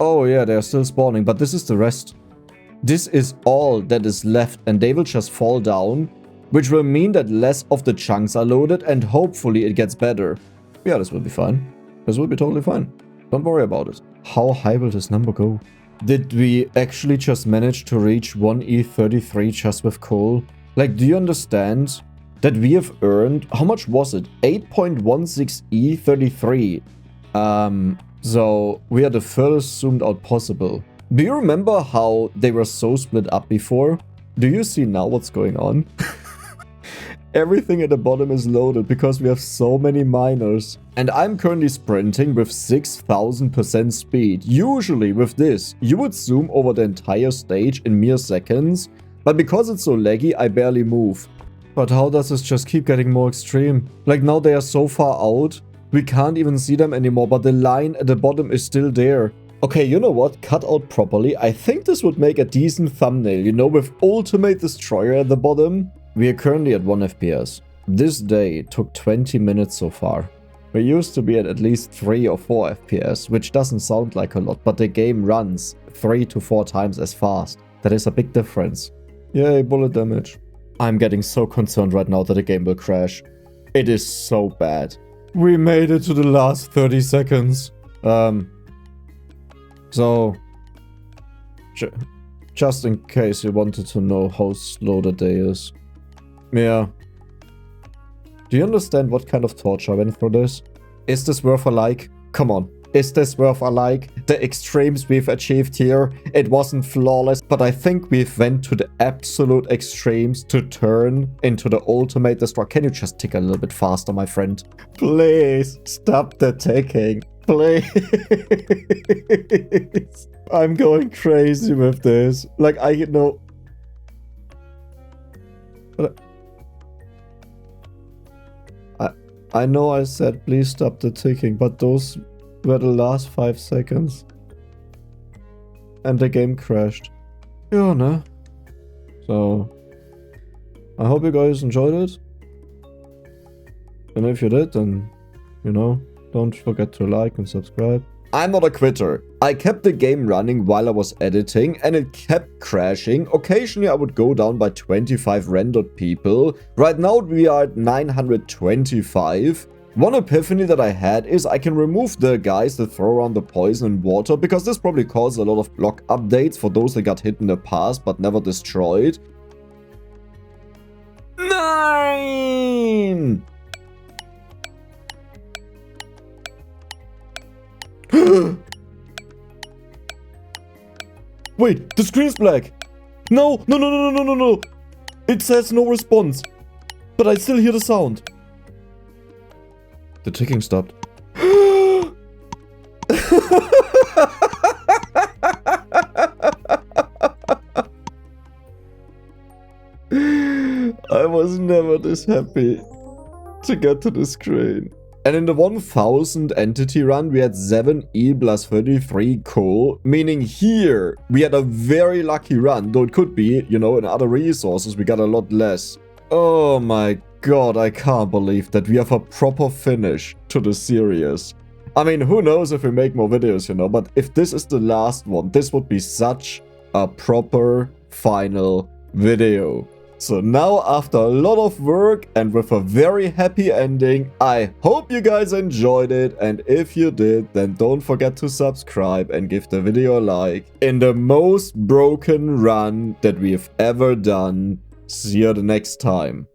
Speaker 1: Oh yeah, they are still spawning, but this is the rest. This is all that is left and they will just fall down, which will mean that less of the chunks are loaded and hopefully it gets better. Yeah, this will be fine. This will be totally fine. Don't worry about it. How high will this number go? Did we actually just manage to reach 1 E33 just with coal? Like, do you understand that we have earned, how much was it? 8.16 E33. So we are the furthest zoomed out possible. Do you remember how they were so split up before? Do you see now what's going on? Everything at the bottom is loaded because we have so many miners. And I'm currently sprinting with 6000% speed. Usually with this, you would zoom over the entire stage in mere seconds. But because it's so laggy, I barely move. But how does this just keep getting more extreme? Like now they are so far out, we can't even see them anymore, but the line at the bottom is still there. Okay, you know what? Cut out properly. I think this would make a decent thumbnail, you know, with Ultimate Destroyer at the bottom. We are currently at 1 FPS. This day took 20 minutes so far. We used to be at least 3 or 4 FPS, which doesn't sound like a lot, but the game runs 3 to 4 times as fast. That is a big difference. Yay, bullet damage. I'm getting so concerned right now that the game will crash. It is so bad. We made it to the last 30 seconds. So, just in case you wanted to know how slow the day is. Yeah. Do you understand what kind of torture I went through this? Is this worth a like? Come on. Is this worth a like? The extremes we've achieved here, it wasn't flawless, but I think we've went to the absolute extremes to turn into the ultimate destroyer. Can you just tick a little bit faster, my friend? Please, stop the ticking. Please. I'm going crazy with this. Like, I know... But I know I said please stop the ticking, but those were the last 5 seconds. And the game crashed. Yeah, no. So, I hope you guys enjoyed it. And if you did, then, you know, don't forget to like and subscribe. I'm not a quitter. I kept the game running while I was editing and it kept crashing. Occasionally I would go down by 25 rendered people. Right now we are at 925. One epiphany that I had is I can remove the guys that throw around the poison and water because this probably caused a lot of block updates for those that got hit in the past but never destroyed. 9! Wait, the screen's black. No. It says no response. But I still hear the sound. The ticking stopped. I was never this happy to get to the screen. And in the 1000 entity run, we had 7 E plus 33 coal, meaning here we had a very lucky run, though it could be, you know, in other resources we got a lot less. Oh my god, I can't believe that we have a proper finish to the series. I mean, who knows if we make more videos, you know, but if this is the last one, this would be such a proper final video. So now, after a lot of work and with a very happy ending, I hope you guys enjoyed it, and if you did, then don't forget to subscribe and give the video a like. In the most broken run that we have ever done. See you the next time.